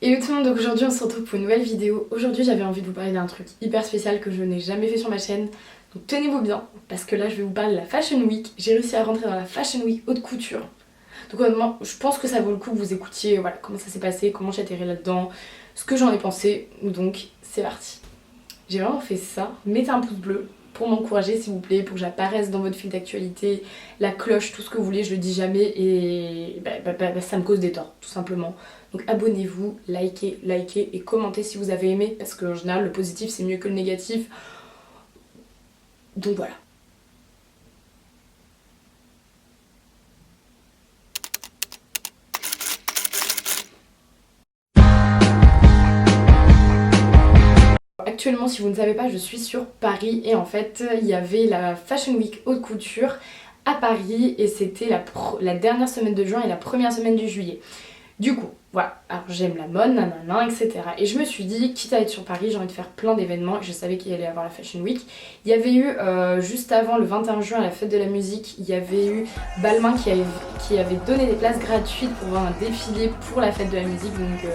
Hello tout le monde, donc aujourd'hui on se retrouve pour une nouvelle vidéo. Aujourd'hui j'avais envie de vous parler d'un truc hyper spécial que je n'ai jamais fait sur ma chaîne. Donc tenez-vous bien, parce que là je vais vous parler de la Fashion Week. J'ai réussi à rentrer dans la Fashion Week haute couture. Donc honnêtement, je pense que ça vaut le coup que vous écoutiez voilà, comment ça s'est passé, comment j'ai atterri là-dedans, ce que j'en ai pensé. Donc c'est parti. J'ai vraiment fait ça. Mettez un pouce bleu pour m'encourager s'il vous plaît, pour que j'apparaisse dans votre fil d'actualité, la cloche, tout ce que vous voulez, je le dis jamais et ça me cause des torts tout simplement. Donc abonnez-vous, likez et commentez si vous avez aimé parce qu'en général le positif c'est mieux que le négatif. Donc voilà. Actuellement, si vous ne savez pas, je suis sur Paris et en fait, il y avait la Fashion Week haute couture à Paris et c'était la dernière semaine de juin et la première semaine du juillet. Du coup, voilà, alors j'aime la mode, nanana, etc. Et je me suis dit, quitte à être sur Paris, j'ai envie de faire plein d'événements. Je savais qu'il y allait y avoir la Fashion Week. Il y avait eu, juste avant le 21 juin, à la fête de la musique, il y avait eu Balmain qui avait donné des places gratuites pour voir un défilé pour la fête de la musique. Donc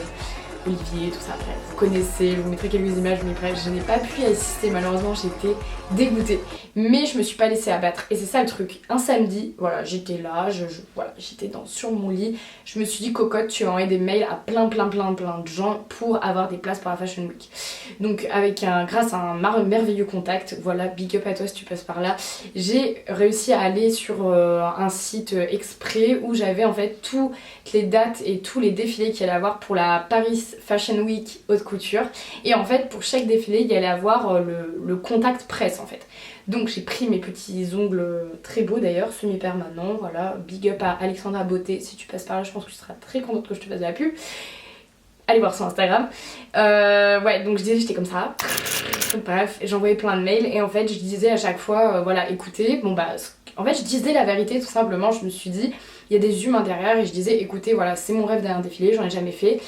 Olivier, tout ça, bref, vous connaissez, je vous mettrai quelques images, mais bref, je n'ai pas pu y assister, malheureusement j'étais dégoûtée. Mais je me suis pas laissée abattre, et c'est ça le truc. Un samedi, voilà, j'étais là, voilà, j'étais sur mon lit, je me suis dit, cocotte, tu vas envoyer des mails à plein de gens pour avoir des places pour la Fashion Week. Donc grâce à un merveilleux contact, voilà, big up à toi si tu passes par là, j'ai réussi à aller sur un site exprès où j'avais en fait toutes les dates et tous les défilés qu'il y allait avoir pour la Paris Fashion Week haute couture. Et en fait pour chaque défilé il y allait avoir le contact presse en fait. Donc j'ai pris mes petits ongles très beaux d'ailleurs, semi-permanents, voilà, big up à Alexandra Beauté, si tu passes par là je pense que tu seras très contente que je te fasse de la pub. Allez voir son Instagram. Ouais, donc j'étais comme ça. Bref, j'envoyais plein de mails et en fait je disais à chaque fois, voilà, écoutez, bon bah, en fait je disais la vérité tout simplement, je me suis dit, il y a des humains derrière et je disais, écoutez, voilà, c'est mon rêve d'aller un défilé, j'en ai jamais fait.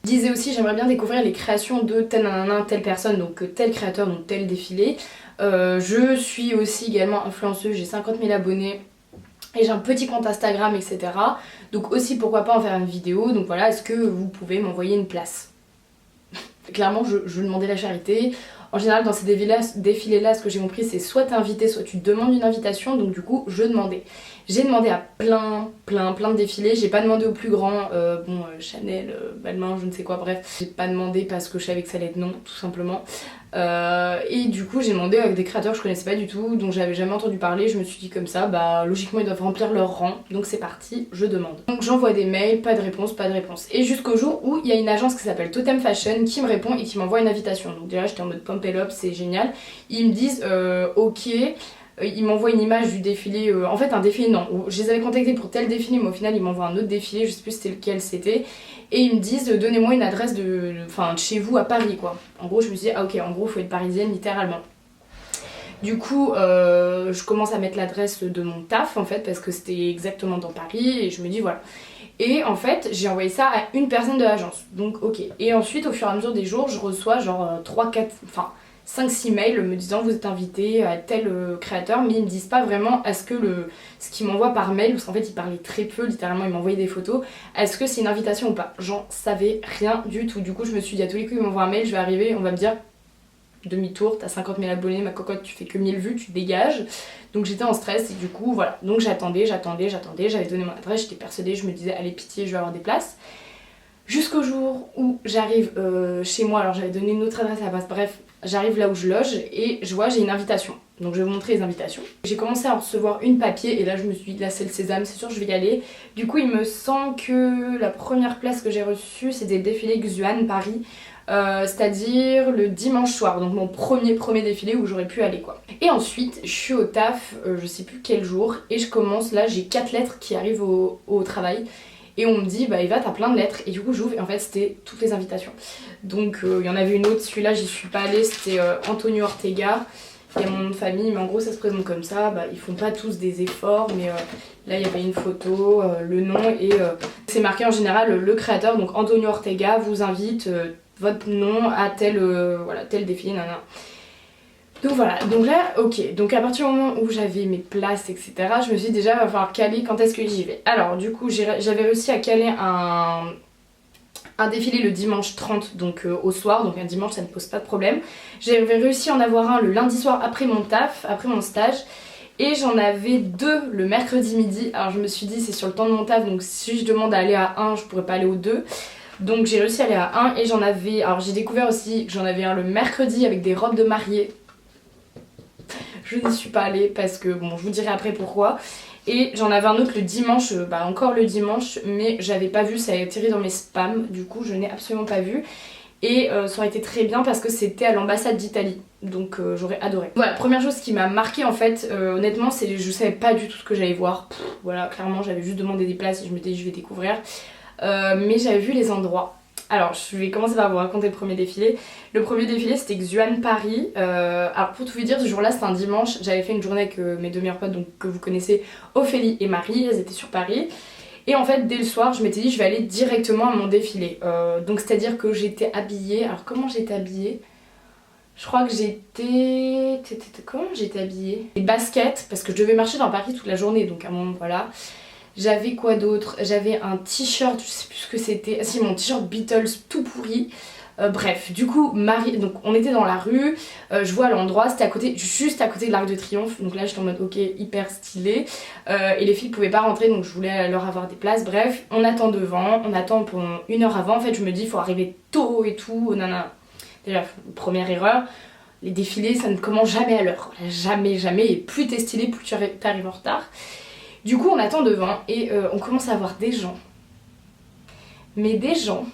Je disais aussi, j'aimerais bien découvrir les créations de telle personne, donc tel créateur, donc tel défilé. Je suis aussi également influenceuse, j'ai 50 000 abonnés. Et j'ai un petit compte Instagram, etc. Donc aussi pourquoi pas en faire une vidéo. Donc voilà, est-ce que vous pouvez m'envoyer une place? Clairement je demandais la charité. En général dans ces défilés là, ce que j'ai compris c'est soit t'es invité, soit tu demandes une invitation. Donc du coup je demandais. J'ai demandé à plein de défilés. J'ai pas demandé au plus grand, Chanel, Balmain, je ne sais quoi, bref. J'ai pas demandé parce que je savais que ça allait être non, tout simplement. Et du coup j'ai demandé avec des créateurs que je connaissais pas du tout, dont j'avais jamais entendu parler. Je me suis dit comme ça, bah logiquement ils doivent remplir leur rang, donc c'est parti, je demande. Donc j'envoie des mails, pas de réponse. Et jusqu'au jour où il y a une agence qui s'appelle Totem Fashion qui me répond et qui m'envoie une invitation. Donc déjà j'étais en mode pump it up, c'est génial. Ils me disent ok. Ils m'envoient une image du défilé, en fait un défilé non, je les avais contactés pour tel défilé mais au final ils m'envoient un autre défilé, je sais plus c'était lequel c'était. Et ils me disent donnez-moi une adresse de chez vous à Paris quoi. En gros je me suis dit ah ok en gros faut être parisienne littéralement. Du coup je commence à mettre l'adresse de mon taf en fait parce que c'était exactement dans Paris et je me dis voilà. Et en fait j'ai envoyé ça à une personne de l'agence, donc ok. Et ensuite au fur et à mesure des jours je reçois genre 5-6 mails me disant vous êtes invité à tel créateur, mais ils me disent pas vraiment est-ce que ce qu'ils m'envoient par mail, parce qu'en fait ils parlaient très peu, littéralement ils m'envoyaient des photos, est-ce que c'est une invitation ou pas. J'en savais rien du tout. Du coup je me suis dit à tous les coups ils m'envoient un mail, je vais arriver, on va me dire demi-tour, t'as 50 000 abonnés, ma cocotte, tu fais que 1000 vues, tu dégages. Donc j'étais en stress et du coup voilà, donc j'attendais, j'avais donné mon adresse, j'étais persuadée, je me disais allez pitié je vais avoir des places. Jusqu'au jour où j'arrive chez moi, alors j'avais donné une autre adresse à la base, bref, j'arrive là où je loge et je vois j'ai une invitation. Donc je vais vous montrer les invitations. J'ai commencé à en recevoir une papier et là je me suis dit là c'est le sésame, c'est sûr je vais y aller. Du coup il me semble que la première place que j'ai reçue c'était le défilé Xuan Paris. C'est-à-dire le dimanche soir, donc mon premier défilé où j'aurais pu aller quoi. Et ensuite je suis au taf, je sais plus quel jour, et je commence, là j'ai 4 lettres qui arrivent au travail. Et on me dit bah Eva t'as plein de lettres et du coup j'ouvre et en fait c'était toutes les invitations. Donc il y en avait une autre, celui-là j'y suis pas allée, c'était Antonio Ortega. Il y a mon nom de famille mais en gros ça se présente comme ça, bah, ils font pas tous des efforts mais là il y avait une photo, le nom et c'est marqué en général le créateur, donc Antonio Ortega vous invite votre nom à tel défilé, nanana. Donc voilà, donc là, ok, donc à partir du moment où j'avais mes places, etc., je me suis dit déjà, il va falloir caler quand est-ce que j'y vais. Alors du coup, j'avais réussi à caler un défilé le dimanche 30, donc au soir, donc un dimanche ça ne pose pas de problème. J'avais réussi à en avoir un le lundi soir après mon taf, après mon stage. Et j'en avais 2 le mercredi midi. Alors je me suis dit c'est sur le temps de mon taf, donc si je demande à aller à un, je pourrais pas aller aux 2. Donc j'ai réussi à aller à un et j'en avais... Alors j'ai découvert aussi que j'en avais un le mercredi avec des robes de mariée. Je n'y suis pas allée parce que bon je vous dirai après pourquoi. Et j'en avais un autre le dimanche, encore le dimanche, mais j'avais pas vu, ça a atterri dans mes spams, du coup je n'ai absolument pas vu. Et ça aurait été très bien parce que c'était à l'ambassade d'Italie, donc j'aurais adoré. Voilà, première chose qui m'a marqué en fait, honnêtement, c'est je savais pas du tout ce que j'allais voir. Voilà, clairement j'avais juste demandé des places et je m'étais dit je vais découvrir. Mais j'avais vu les endroits. Alors je vais commencer par vous raconter le premier défilé. Le premier défilé c'était Xuan Paris. Alors pour tout vous dire, ce jour là c'était un dimanche. J'avais fait une journée avec mes 2 meilleures potes donc, que vous connaissez, Ophélie et Marie. Elles étaient sur Paris. Et en fait dès le soir je m'étais dit je vais aller directement à mon défilé. Donc c'est à dire que j'étais habillée. Alors comment j'étais habillée? Je crois que j'étais... Comment j'étais habillée? Des baskets parce que je devais marcher dans Paris toute la journée donc à un moment voilà. J'avais quoi d'autre? J'avais un t-shirt, je sais plus ce que c'était. Ah si, mon t-shirt Beatles tout pourri. Bref, du coup, Marie, donc on était dans la rue, je vois l'endroit, c'était à côté, juste à côté de l'Arc de Triomphe. Donc là j'étais en mode ok, hyper stylé. Et les filles pouvaient pas rentrer donc je voulais leur avoir des places. Bref, on attend devant, on attend pendant 1 heure avant. En fait, je me dis il faut arriver tôt et tout. Nanana. Déjà, première erreur. Les défilés, ça ne commence jamais à l'heure. Jamais, jamais. Et plus t'es stylé, plus tu arrives en retard. Du coup on attend devant et on commence à voir des gens. Mais des gens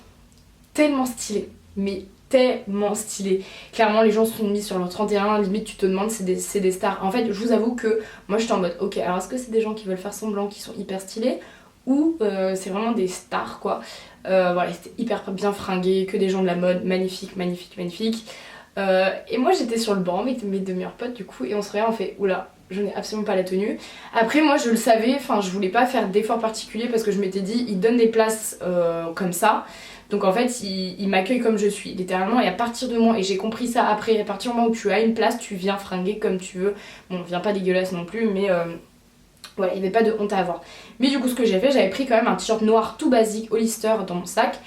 tellement stylés. Mais tellement stylés. Clairement les gens se sont mis sur leur 31, limite tu te demandes c'est des stars. En fait je vous avoue que moi j'étais en mode ok alors est-ce que c'est des gens qui veulent faire semblant qui sont hyper stylés ou c'est vraiment des stars quoi. Voilà c'était hyper bien fringué, que des gens de la mode, magnifique, magnifique, magnifique. Et moi j'étais sur le banc avec mes 2 meilleurs potes du coup et on se regarde on fait oula je n'ai absolument pas la tenue. Après moi je le savais, enfin je voulais pas faire d'efforts particuliers parce que je m'étais dit ils donnent des places comme ça. Donc en fait ils m'accueillent comme je suis littéralement et à partir de moi, et j'ai compris ça après, à partir du moment où tu as une place tu viens fringuer comme tu veux. Bon viens pas dégueulasse non plus mais voilà il n'y avait pas de honte à avoir. Mais du coup ce que j'ai fait, j'avais pris quand même un t-shirt noir tout basique Hollister dans mon sac.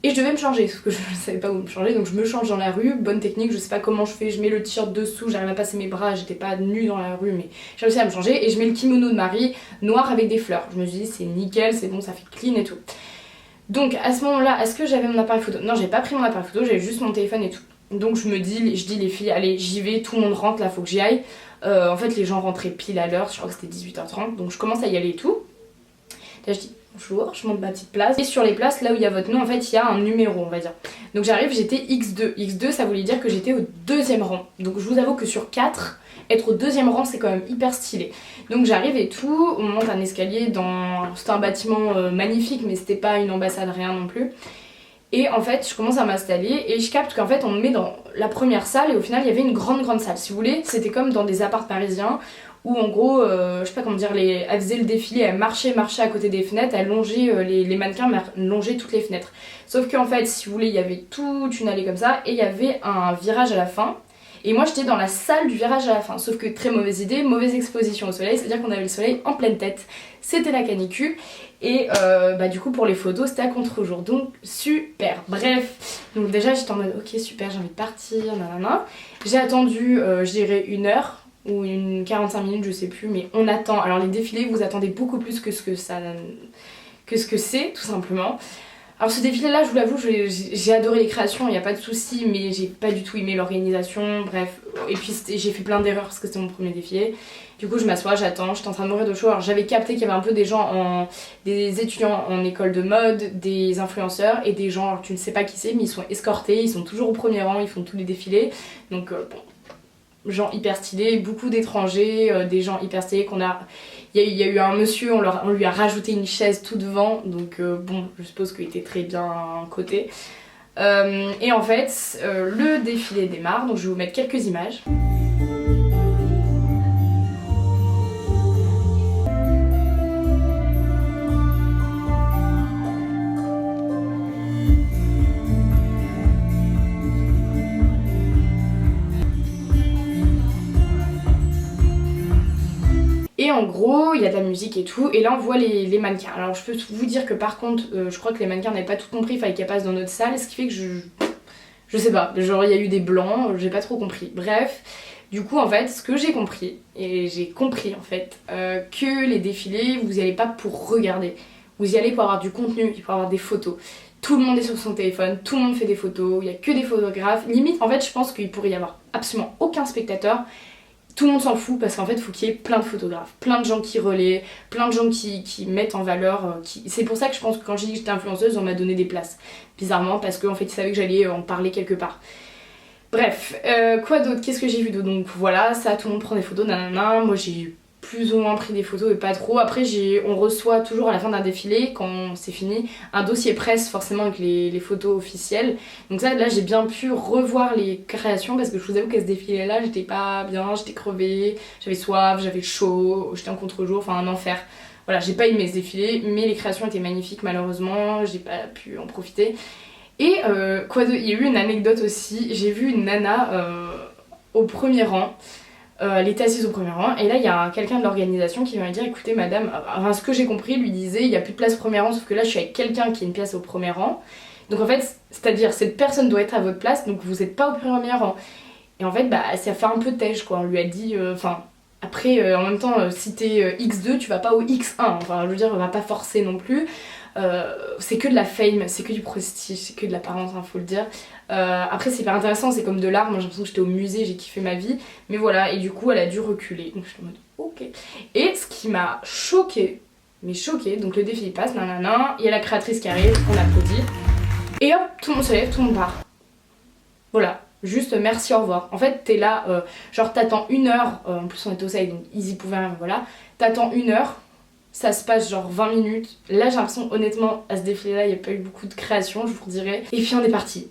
Et je devais me changer, parce que je ne savais pas où me changer, donc je me change dans la rue, bonne technique, je sais pas comment je fais, je mets le t-shirt dessous, j'arrive à passer mes bras, j'étais pas nue dans la rue, mais j'ai réussi à me changer, et je mets le kimono de Marie, noir avec des fleurs. Je me suis dit c'est nickel, c'est bon, ça fait clean et tout. Donc à ce moment-là, est-ce que j'avais mon appareil photo? Non, j'avais pas pris mon appareil photo, j'avais juste mon téléphone et tout. Donc je dis les filles, allez j'y vais, tout le monde rentre, là faut que j'y aille. En fait les gens rentraient pile à l'heure, je crois que c'était 18h30, donc je commence à y aller et tout. Là je dis bonjour, je monte ma petite place. Et sur les places, là où il y a votre nom, en fait, il y a un numéro, on va dire. Donc j'arrive, j'étais X2. X2, ça voulait dire que j'étais au 2e rang. Donc je vous avoue que sur 4, être au 2e rang, c'est quand même hyper stylé. Donc j'arrive et tout, on monte un escalier dans... C'était un bâtiment magnifique, mais c'était pas une ambassade, rien non plus. Et en fait, je commence à m'installer et je capte qu'en fait, on me met dans la première salle et au final, il y avait une grande salle. Si vous voulez, c'était comme dans des apparts parisiens. Où en gros, je sais pas comment dire, elle faisait le défilé, elle marchait à côté des fenêtres, elle longeait, les mannequins longeaient toutes les fenêtres. Sauf qu'en fait, si vous voulez, il y avait toute une allée comme ça, et il y avait un virage à la fin. Et moi j'étais dans la salle du virage à la fin, sauf que très mauvaise idée, mauvaise exposition au soleil, c'est-à-dire qu'on avait le soleil en pleine tête. C'était la canicule, et du coup pour les photos c'était à contre-jour, donc super. Bref, donc déjà j'étais en mode ok super, j'ai envie de partir, nanana. J'ai attendu, je dirais 1 heure. Ou une 45 minutes, je sais plus, mais on attend. Alors les défilés, vous attendez beaucoup plus que ce que c'est, tout simplement. Alors ce défilé là, je vous l'avoue, j'ai adoré les créations, il n'y a pas de souci, mais j'ai pas du tout aimé l'organisation, bref. Et puis j'ai fait plein d'erreurs parce que c'était mon premier défilé. Du coup je m'assois, j'attends, j'étais en train de mourir de chaud. Alors j'avais capté qu'il y avait un peu des gens, des étudiants en école de mode, des influenceurs et des gens, alors tu ne sais pas qui c'est, mais ils sont escortés, ils sont toujours au premier rang, ils font tous les défilés. Donc bon... gens hyper stylés, beaucoup d'étrangers, des gens hyper stylés qu'on a... Il y a eu un monsieur, on lui a rajouté une chaise tout devant, donc bon, je suppose qu'il était très bien coté. Et en fait, le défilé démarre, donc je vais vous mettre quelques images. Et en gros, il y a de la musique et tout, et là on voit les mannequins. Alors je peux vous dire que par contre, je crois que les mannequins n'avaient pas tout compris, il fallait qu'elles passent dans notre salle, ce qui fait que je sais pas, genre il y a eu des blancs, j'ai pas trop compris. Bref, du coup en fait, ce que j'ai compris, et j'ai compris en fait, que les défilés, vous y allez pas pour regarder, vous y allez pour avoir du contenu, pour avoir des photos. Tout le monde est sur son téléphone, tout le monde fait des photos, il y a que des photographes. Limite, en fait, je pense qu'il pourrait y avoir absolument aucun spectateur. Tout le monde s'en fout parce qu'en fait, il faut qu'il y ait plein de photographes, plein de gens qui relaient, plein de gens qui mettent en valeur. C'est pour ça que je pense que quand j'ai dit que j'étais influenceuse, on m'a donné des places. Bizarrement, parce qu'en fait, ils savaient que j'allais en parler quelque part. Bref, quoi d'autre? Qu'est-ce que j'ai vu d'autre? Donc voilà, ça, tout le monde prend des photos, nanana. Moi, j'ai plus ou moins pris des photos et pas trop. Après, on reçoit toujours à la fin d'un défilé, quand c'est fini, un dossier presse forcément avec les photos officielles. Donc ça, là, j'ai bien pu revoir les créations parce que je vous avoue qu'à ce défilé-là, j'étais pas bien, j'étais crevée, j'avais soif, j'avais chaud, j'étais en contre-jour, enfin un enfer. Voilà, j'ai pas aimé ce défilé, mais les créations étaient magnifiques malheureusement, j'ai pas pu en profiter. Et il y a eu une anecdote aussi, j'ai vu une nana au premier rang. Elle était assise au premier rang et là il y a quelqu'un de l'organisation qui vient lui dire écoutez madame, enfin ce que j'ai compris lui disait il n'y a plus de place au premier rang sauf que là je suis avec quelqu'un qui a une place au premier rang, donc en fait c'est à dire cette personne doit être à votre place donc vous n'êtes pas au premier rang. Et en fait bah ça fait un peu têche quoi, on lui a dit enfin après en même temps si t'es X2 tu vas pas au X1, enfin je veux dire on va pas forcer non plus. C'est que de la fame, c'est que du prestige, c'est que de l'apparence, hein, faut le dire. Après c'est hyper intéressant, c'est comme de l'art, moi j'ai l'impression que j'étais au musée, j'ai kiffé ma vie. Mais voilà, et du coup elle a dû reculer, donc je suis en mode ok. Et ce qui m'a choquée, mais choquée, donc le défilé passe, nanana, il y a la créatrice qui arrive, on applaudit. Et hop, tout le monde se lève, tout le monde part. Voilà, juste merci, au revoir. En fait t'es là, genre t'attends 1 heure, en plus on est au soleil donc easy pouvait rien, voilà. T'attends 1 heure. Ça se passe genre 20 minutes. Là j'ai l'impression honnêtement à ce défilé là il n'y a pas eu beaucoup de création je vous dirais. Et puis on est parti.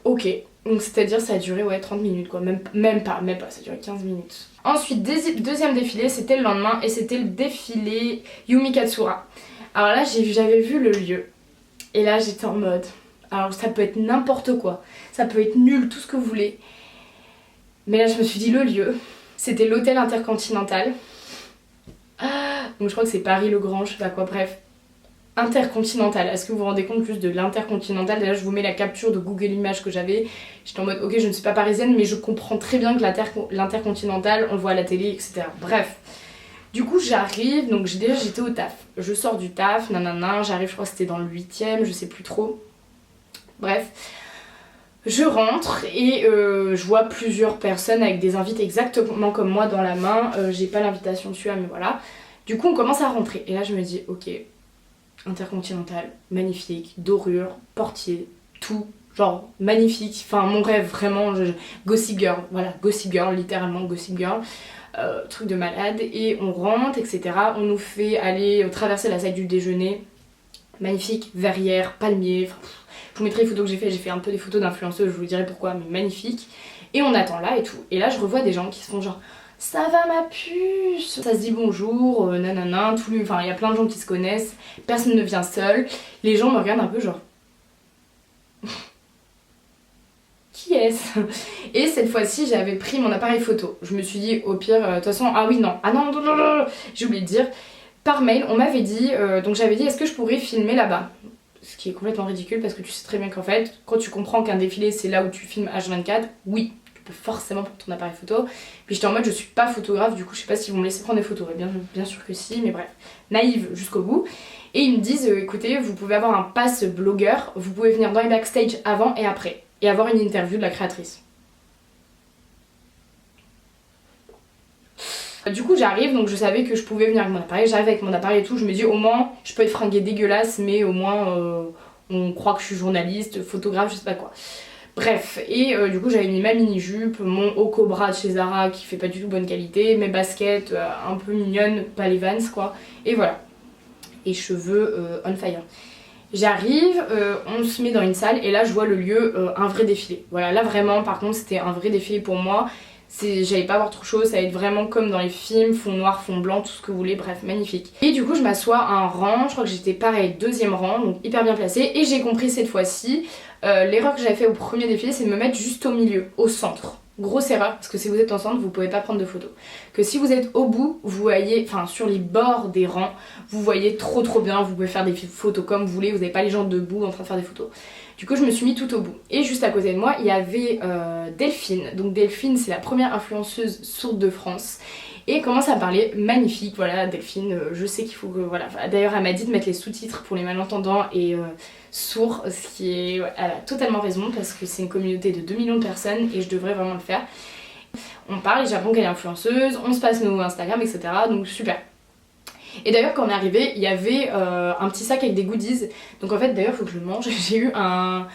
Ok. Donc c'est à dire ça a duré ouais 30 minutes quoi. Même pas, ça a duré 15 minutes. Ensuite deuxième défilé c'était le lendemain et c'était le défilé Yumi Katsura. Alors là j'avais vu le lieu. Et là j'étais en mode. Alors ça peut être n'importe quoi. Ça peut être nul, tout ce que vous voulez. Mais là je me suis dit le lieu. C'était l'hôtel Intercontinental. Donc je crois que c'est Paris-le-Grand, je sais pas quoi, bref. Intercontinental, est-ce que vous vous rendez compte plus de l'Intercontinental? Là je vous mets la capture de Google Images que j'avais. J'étais en mode ok je ne suis pas parisienne mais je comprends très bien que l'Intercontinental on le voit à la télé etc. Bref. Du coup j'arrive, donc j'étais au taf. Je sors du taf, nanana, j'arrive je crois que c'était dans le 8ème, je sais plus trop. Bref. Je rentre et je vois plusieurs personnes avec des invités exactement comme moi dans la main. J'ai pas l'invitation dessus, mais voilà. Du coup on commence à rentrer et là je me dis ok, Intercontinental, magnifique, dorure, portier, tout, genre magnifique. Enfin mon rêve vraiment, Gossip Girl, voilà, Gossip Girl, littéralement Gossip Girl. Truc de malade. Et on rentre etc. On nous fait aller traverser la salle du déjeuner. Magnifique, verrière, palmier, je vous mettrai les photos que j'ai fait un peu des photos d'influenceuses, je vous dirai pourquoi, mais magnifique. Et on attend là et tout. Et là je revois des gens qui se font genre ça va ma puce, ça se dit bonjour, nanana, enfin il y a plein de gens qui se connaissent, personne ne vient seul. Les gens me regardent un peu genre qui est-ce? Et cette fois-ci j'avais pris mon appareil photo. Je me suis dit au pire, de toute façon, ah oui non, j'ai oublié de dire. Par mail on m'avait dit, donc j'avais dit est-ce que je pourrais filmer là-bas? Ce qui est complètement ridicule parce que tu sais très bien qu'en fait, quand tu comprends qu'un défilé c'est là où tu filmes H24, oui, tu peux forcément prendre ton appareil photo. Puis j'étais en mode je suis pas photographe, du coup je sais pas si vous me laissez prendre des photos. Et bien sûr que si, mais bref, naïve jusqu'au bout. Et ils me disent écoutez, vous pouvez avoir un pass blogueur, vous pouvez venir dans les backstage avant et après, et avoir une interview de la créatrice. Du coup j'arrive, donc je savais que je pouvais venir avec mon appareil, j'arrive avec mon appareil et tout, je me dis au moins je peux être fringuée dégueulasse mais au moins on croit que je suis journaliste, photographe, je sais pas quoi. Bref, et du coup j'avais mis ma mini jupe, mon haut cobra de chez Zara qui fait pas du tout bonne qualité, mes baskets un peu mignonnes, pas les Vans quoi, et voilà. Et cheveux on fire. J'arrive, on se met dans une salle et là je vois le lieu, un vrai défilé. Voilà, là vraiment par contre c'était un vrai défilé pour moi. J'allais pas voir trop chose, ça va être vraiment comme dans les films, fond noir, fond blanc, tout ce que vous voulez, bref, magnifique. Et du coup je m'assois à un rang, je crois que j'étais pareil, deuxième rang, donc hyper bien placée. Et j'ai compris cette fois-ci, l'erreur que j'avais fait au premier défilé c'est de me mettre juste au milieu, au centre. Grosse erreur, parce que si vous êtes enceinte, vous pouvez pas prendre de photos. Que si vous êtes au bout, vous voyez, enfin sur les bords des rangs, vous voyez trop bien, vous pouvez faire des photos comme vous voulez, vous n'avez pas les gens debout en train de faire des photos. Du coup je me suis mis tout au bout. Et juste à côté de moi, il y avait Delphine. Donc Delphine, c'est la première influenceuse sourde de France. Et elle commence à parler magnifique, voilà Delphine, je sais qu'il faut que, voilà, d'ailleurs elle m'a dit de mettre les sous-titres pour les malentendants et sourds, ce qui est, elle a totalement raison parce que c'est une communauté de 2 millions de personnes et je devrais vraiment le faire. On parle et j'apprends qu'elle est influenceuse, on se passe nos Instagram, etc. Donc super. Et d'ailleurs quand on est arrivé, il y avait un petit sac avec des goodies. Donc en fait d'ailleurs il faut que je le mange. J'ai eu un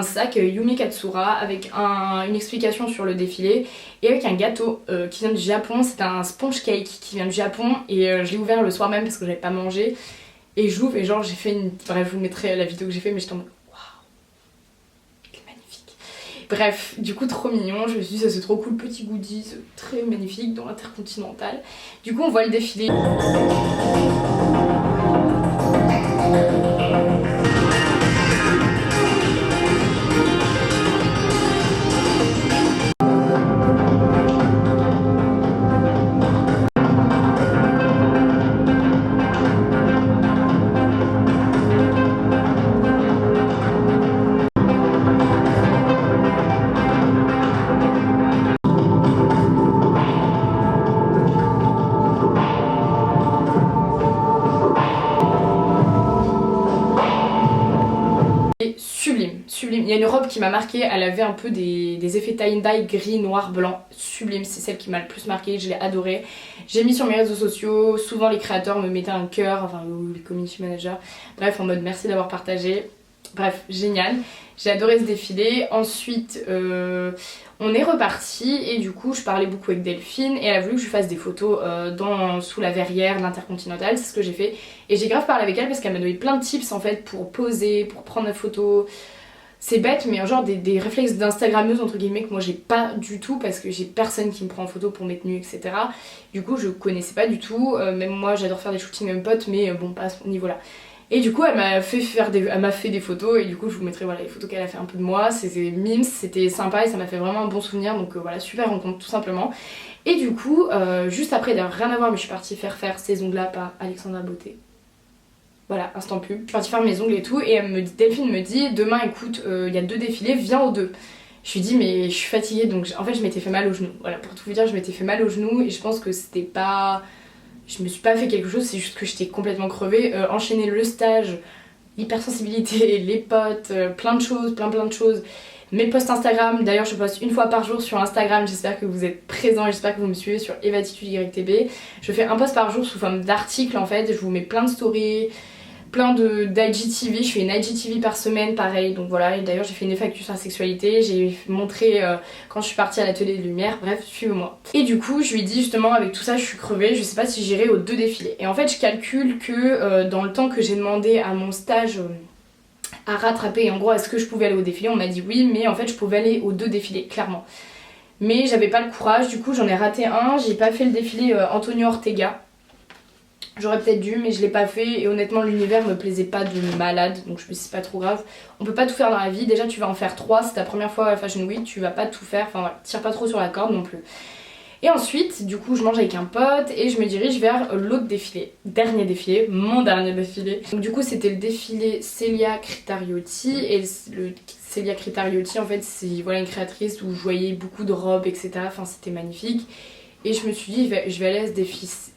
sac Yumi Katsura avec une explication sur le défilé et avec un gâteau qui vient du Japon. C'est un sponge cake qui vient du Japon et je l'ai ouvert le soir même parce que j'avais pas mangé. Et j'ouvre et genre j'ai fait une... Bref, je vous mettrai la vidéo que j'ai fait mais j'étais en mode waouh, il est magnifique. Bref, du coup trop mignon, je me suis dit ça c'est trop cool, petit goodies très magnifique dans l'Intercontinental. Du coup on voit le défilé. Sublime. Il y a une robe qui m'a marquée, elle avait un peu des effets tie-and-dye gris, noir, blanc. Sublime, c'est celle qui m'a le plus marquée, je l'ai adorée. J'ai mis sur mes réseaux sociaux, souvent les créateurs me mettaient un cœur, enfin ou les community managers. Bref, en mode merci d'avoir partagé. Bref, génial. J'ai adoré ce défilé. Ensuite, on est reparti et du coup, je parlais beaucoup avec Delphine et elle a voulu que je fasse des photos sous la verrière, l'Intercontinental, c'est ce que j'ai fait. Et j'ai grave parlé avec elle parce qu'elle m'a donné plein de tips en fait pour poser, pour prendre la photo. C'est bête mais genre des réflexes d'instagrammeuse entre guillemets que moi j'ai pas du tout parce que j'ai personne qui me prend en photo pour mes tenues etc. Du coup je connaissais pas du tout, même moi j'adore faire des shootings avec potes mais bon pas à ce niveau là. Et du coup elle m'a fait des photos et du coup je vous mettrai voilà, les photos qu'elle a fait un peu de moi, c'était mimes, c'était sympa et ça m'a fait vraiment un bon souvenir donc voilà super rencontre tout simplement. Et du coup juste après d'ailleurs rien à voir mais je suis partie faire ces ongles là par Alexandra Beauté. Voilà, instant pub. Je suis partie faire mes ongles et tout et Delphine me dit demain écoute, il y a 2 défilés, viens aux 2. Je lui dis mais je suis fatiguée donc en fait je m'étais fait mal au genou. Voilà, pour tout vous dire je m'étais fait mal au genou et je pense que c'était pas... Je me suis pas fait quelque chose, c'est juste que j'étais complètement crevée. Enchaîner le stage, l'hypersensibilité, les potes, plein de choses, plein de choses. Mes posts Instagram, d'ailleurs je poste 1 fois par jour sur Instagram, j'espère que vous êtes présents, j'espère que vous me suivez sur Evatitude YTB. Je fais un post par jour sous forme d'article en fait, je vous mets plein de stories, plein d'IGTV, je fais une IGTV par semaine pareil, donc voilà, et d'ailleurs j'ai fait une FAQ sur la sexualité, j'ai montré quand je suis partie à l'atelier de lumière, bref, suivez-moi. Et du coup je lui dis justement avec tout ça je suis crevée, je sais pas si j'irai aux 2 défilés. Et en fait je calcule que dans le temps que j'ai demandé à mon stage à rattraper, et en gros est-ce que je pouvais aller au défilé, on m'a dit oui, mais en fait je pouvais aller aux 2 défilés, clairement. Mais j'avais pas le courage, du coup j'en ai raté un, j'ai pas fait le défilé Antonio Ortega. J'aurais peut-être dû mais je l'ai pas fait et honnêtement l'univers me plaisait pas de malade donc je me suis dit c'est pas trop grave. On peut pas tout faire dans la vie, déjà tu vas en faire 3, c'est ta première fois à la Fashion Week, tu vas pas tout faire, enfin voilà, tire pas trop sur la corde non plus. Et ensuite du coup je mange avec un pote et je me dirige vers l'autre défilé, mon dernier défilé. Donc du coup c'était le défilé Celia Critariotti et le Celia Critariotti en fait c'est voilà, une créatrice où je voyais beaucoup de robes etc, enfin c'était magnifique. Et je me suis dit, je vais aller à ce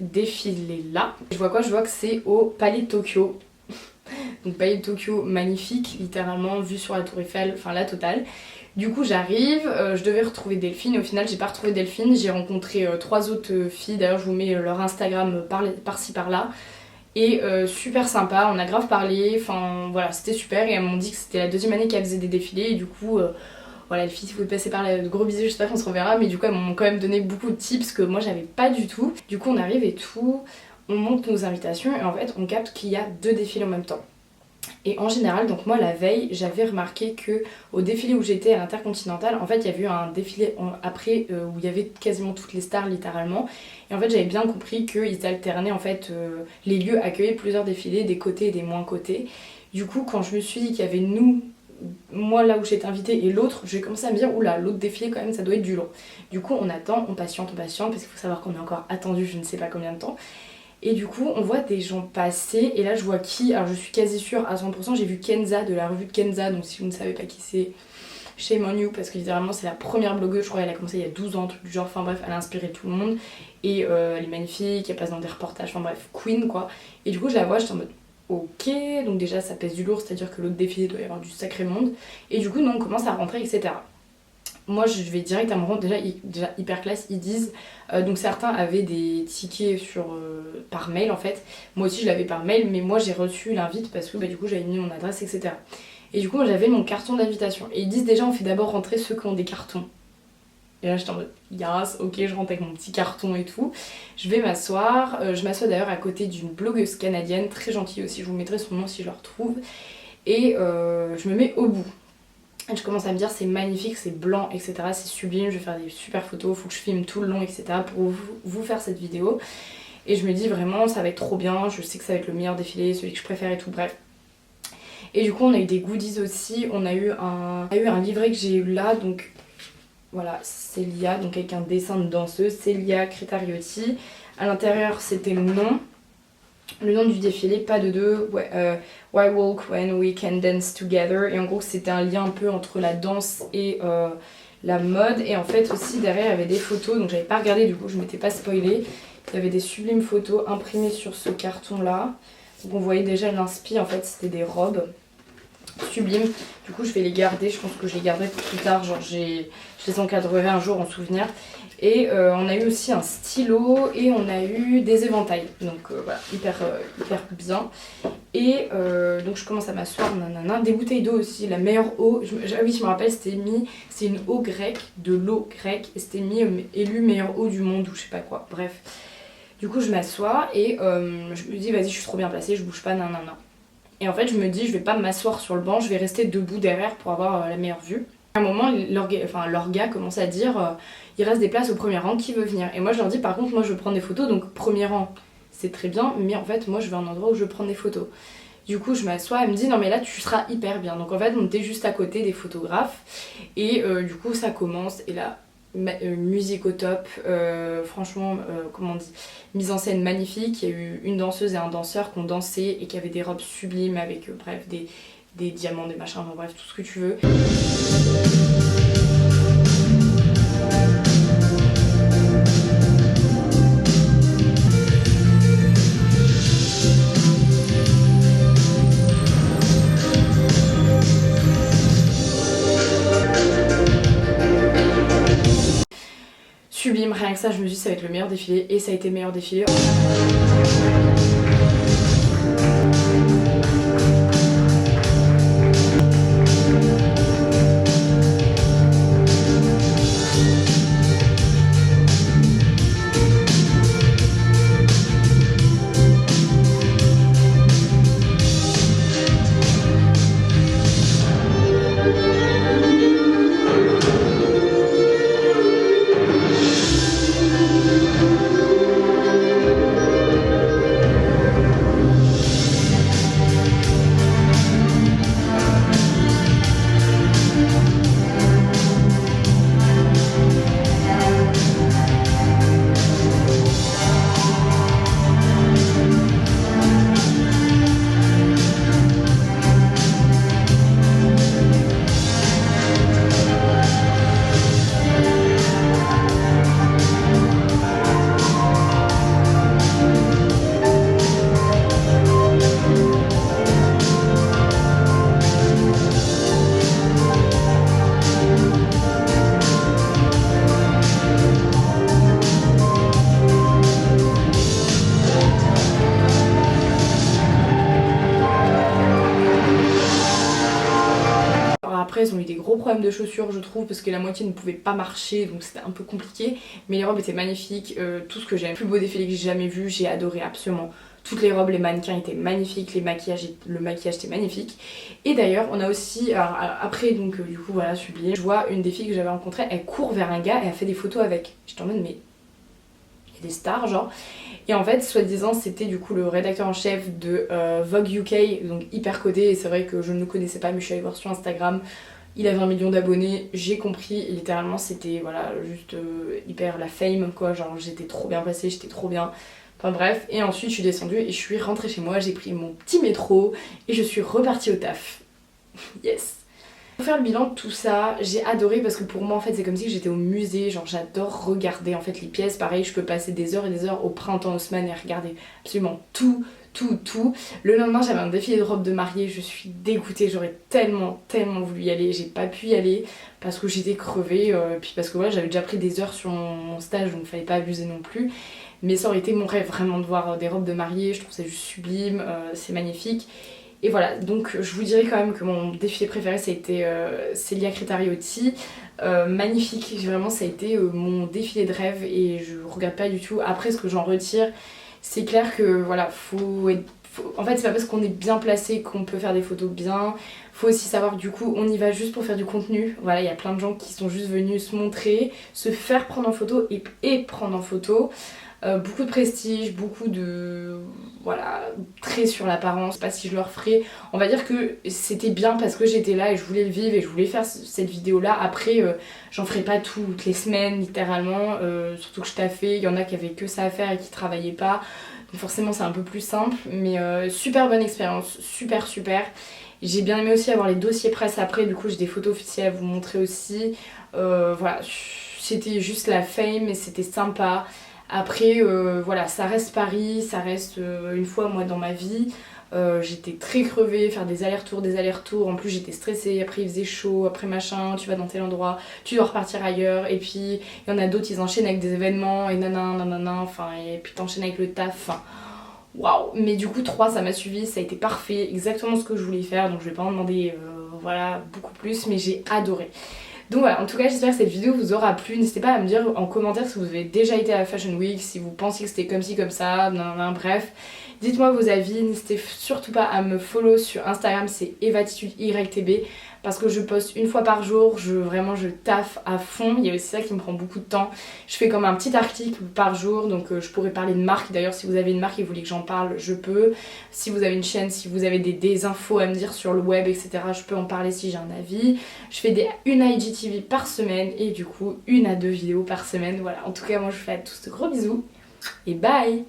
défilé là. Je vois quoi? Je vois que c'est au Palais de Tokyo. Donc Palais de Tokyo magnifique, littéralement, vue sur la Tour Eiffel, enfin la totale. Du coup j'arrive, je devais retrouver Delphine, au final j'ai pas retrouvé Delphine, j'ai rencontré 3 autres filles, d'ailleurs je vous mets leur Instagram par-ci par-là. Et super sympa, on a grave parlé, enfin voilà c'était super et elles m'ont dit que c'était la 2e année qu'elles faisaient des défilés et du coup... Voilà les filles, si vous passez par là, de gros bisous, j'espère qu'on se reverra. Mais du coup elles m'ont quand même donné beaucoup de tips que moi j'avais pas du tout. Du coup on arrive et tout, on monte nos invitations et en fait on capte qu'il y a 2 défilés en même temps. Et en général, donc moi la veille, j'avais remarqué que au défilé où j'étais à l'Intercontinental, en fait il y avait eu un défilé après où il y avait quasiment toutes les stars littéralement. Et en fait j'avais bien compris qu'ils alternaient en fait, les lieux accueillaient plusieurs défilés, des côtés et des moins côtés. Du coup quand je me suis dit qu'il y avait moi moi là où j'ai été invitée et l'autre, j'ai commencé à me dire oula, l'autre défilé quand même ça doit être du long. Du coup on attend, on patiente parce qu'il faut savoir qu'on est encore attendu je ne sais pas combien de temps. Et du coup on voit des gens passer et là je vois qui, alors je suis quasi sûre à 100%, j'ai vu Kenza de la revue de Kenza, donc si vous ne savez pas qui c'est, shame on you, parce que littéralement c'est la première blogueuse, je crois qu'elle a commencé il y a 12 ans, truc du genre, enfin bref elle a inspiré tout le monde et elle est magnifique, elle passe dans des reportages, enfin bref, queen quoi. Et du coup je la vois, j'étais en mode ok, donc déjà ça pèse du lourd, c'est-à-dire que l'autre défilé doit y avoir du sacré monde. Et du coup, non, on commence à rentrer, etc. Moi, je vais direct à me rendre, déjà hyper classe, ils disent. Donc certains avaient des tickets par mail en fait. Moi aussi, je l'avais par mail, mais moi j'ai reçu l'invite parce que du coup, j'avais mis mon adresse, etc. Et du coup, j'avais mon carton d'invitation. Et ils disent déjà, on fait d'abord rentrer ceux qui ont des cartons. Et là j'étais en mode yes, ok, je rentre avec mon petit carton et tout. Je vais m'asseoir, je m'assois d'ailleurs à côté d'une blogueuse canadienne, très gentille aussi, je vous mettrai son nom si je le retrouve. Et je me mets au bout. Et je commence à me dire c'est magnifique, c'est blanc, etc. C'est sublime, je vais faire des super photos, faut que je filme tout le long, etc. pour vous faire cette vidéo. Et je me dis vraiment ça va être trop bien, je sais que ça va être le meilleur défilé, celui que je préfère et tout, bref. Et du coup on a eu des goodies aussi, on a eu un livret que j'ai eu là, donc voilà, Célia, donc avec un dessin de danseuse, Célia Critariotti. À l'intérieur, c'était le nom du défilé, pas de deux, Why Walk When We Can Dance Together. Et en gros, c'était un lien un peu entre la danse et la mode. Et en fait, aussi derrière, il y avait des photos, donc j'avais pas regardé, du coup, je m'étais pas spoilée. Il y avait des sublimes photos imprimées sur ce carton-là. Donc on voyait déjà l'inspi, en fait, c'était des robes sublimes. Du coup, je vais les garder, je pense que je les garderai pour plus tard, genre je les encadrerai un jour en souvenir. Et on a eu aussi un stylo et on a eu des éventails, donc voilà, hyper bien. Et donc je commence à m'asseoir, nanana, des bouteilles d'eau aussi, la meilleure eau, oui je me rappelle, c'est une eau grecque, de l'eau grecque, et c'était élu meilleure eau du monde ou je sais pas quoi, bref. Du coup je m'assois et je me dis vas-y je suis trop bien placée, je bouge pas, nanana. Et en fait je me dis je vais pas m'asseoir sur le banc, je vais rester debout derrière pour avoir la meilleure vue. À un moment, leur gars commence à dire il reste des places au premier rang, qui veut venir? Et moi je leur dis par contre moi je veux prendre des photos, donc premier rang c'est très bien, mais en fait moi je veux un endroit où je veux prendre des photos. Du coup je m'assois, elle me dit non mais là tu seras hyper bien. Donc en fait on était juste à côté des photographes et du coup ça commence et là musique au top, franchement comment on dit, mise en scène magnifique. Il y a eu une danseuse et un danseur qui ont dansé et qui avaient des robes sublimes avec bref des diamants, des machins, enfin bref tout ce que tu veux. Sublime, rien que ça, je me suis dit ça va être le meilleur défilé et ça a été le meilleur défilé. Après, ils ont eu des gros problèmes de chaussures, je trouve, parce que la moitié ne pouvait pas marcher, donc c'était un peu compliqué. Mais les robes étaient magnifiques, tout ce que j'aime. Le plus beau défilé que j'ai jamais vu, j'ai adoré absolument. Toutes les robes, les mannequins étaient magnifiques, le maquillage était magnifique. Et d'ailleurs, on a aussi, alors, après, donc du coup, voilà, sublime. Je vois une des filles que j'avais rencontrées, elle court vers un gars et elle fait des photos avec. J'étais en mode, mais il y a des stars, genre. Et en fait, soi-disant, c'était du coup le rédacteur en chef de Vogue UK, donc hyper codé. Et c'est vrai que je ne le connaissais pas, mais je suis allée voir sur Instagram. Il avait 1 million d'abonnés, j'ai compris, littéralement c'était voilà juste hyper la fame quoi, genre j'étais trop bien placée, j'étais trop bien. Enfin bref, et ensuite je suis descendue et je suis rentrée chez moi, j'ai pris mon petit métro et je suis repartie au taf. Yes. Pour faire le bilan de tout ça, j'ai adoré parce que pour moi en fait c'est comme si j'étais au musée, genre j'adore regarder en fait les pièces, pareil je peux passer des heures et des heures au printemps Haussmann et regarder absolument tout. Le lendemain j'avais un défilé de robes de mariée, je suis dégoûtée, j'aurais tellement voulu y aller, j'ai pas pu y aller parce que j'étais crevée, puis parce que voilà j'avais déjà pris des heures sur mon stage donc fallait pas abuser non plus. Mais ça aurait été mon rêve vraiment de voir des robes de mariée, je trouve ça juste sublime, c'est magnifique. Et voilà, donc je vous dirais quand même que mon défilé préféré ça a été Celia Critariotti. Magnifique, vraiment ça a été mon défilé de rêve et je regarde pas du tout. Après ce que j'en retire, c'est clair que voilà, en fait c'est pas parce qu'on est bien placé qu'on peut faire des photos bien. Faut aussi savoir que du coup on y va juste pour faire du contenu. Voilà, il y a plein de gens qui sont juste venus se montrer, se faire prendre en photo et prendre en photo. Beaucoup de prestige, beaucoup de... voilà, très sur l'apparence, pas si je le referais. On va dire que c'était bien parce que j'étais là et je voulais le vivre et je voulais faire cette vidéo là. Après, j'en ferai pas toutes les semaines littéralement, surtout que je taffais, il y en a qui avaient que ça à faire et qui travaillaient pas. Donc forcément c'est un peu plus simple, mais super bonne expérience, super. J'ai bien aimé aussi avoir les dossiers presse après, du coup j'ai des photos officielles à vous montrer aussi. Voilà, c'était juste la fame et c'était sympa. Après, voilà, ça reste Paris, ça reste une fois moi dans ma vie. J'étais très crevée, faire des allers-retours. En plus, j'étais stressée. Après, il faisait chaud. Après, machin, tu vas dans tel endroit, tu dois repartir ailleurs. Et puis, il y en a d'autres, ils enchaînent avec des événements et nanana. Enfin, et puis t'enchaînes avec le taf. Enfin, waouh! Mais du coup, 3, ça m'a suivi. Ça a été parfait, exactement ce que je voulais faire. Donc, je vais pas en demander voilà, beaucoup plus, mais j'ai adoré. Donc voilà, en tout cas j'espère que cette vidéo vous aura plu. N'hésitez pas à me dire en commentaire si vous avez déjà été à la Fashion Week, si vous pensiez que c'était comme ci comme ça, bref. Dites-moi vos avis, n'hésitez surtout pas à me follow sur Instagram, c'est evatitudeytb parce que je poste une fois par jour, vraiment je taffe à fond, il y a aussi ça qui me prend beaucoup de temps. Je fais comme un petit article par jour, donc je pourrais parler de marque, d'ailleurs si vous avez une marque et vous voulez que j'en parle, je peux. Si vous avez une chaîne, si vous avez des infos à me dire sur le web, etc., je peux en parler si j'ai un avis. Je fais une IGTV par semaine et du coup 1 à 2 vidéos par semaine, voilà. En tout cas moi je vous fais à tous de gros bisous et bye!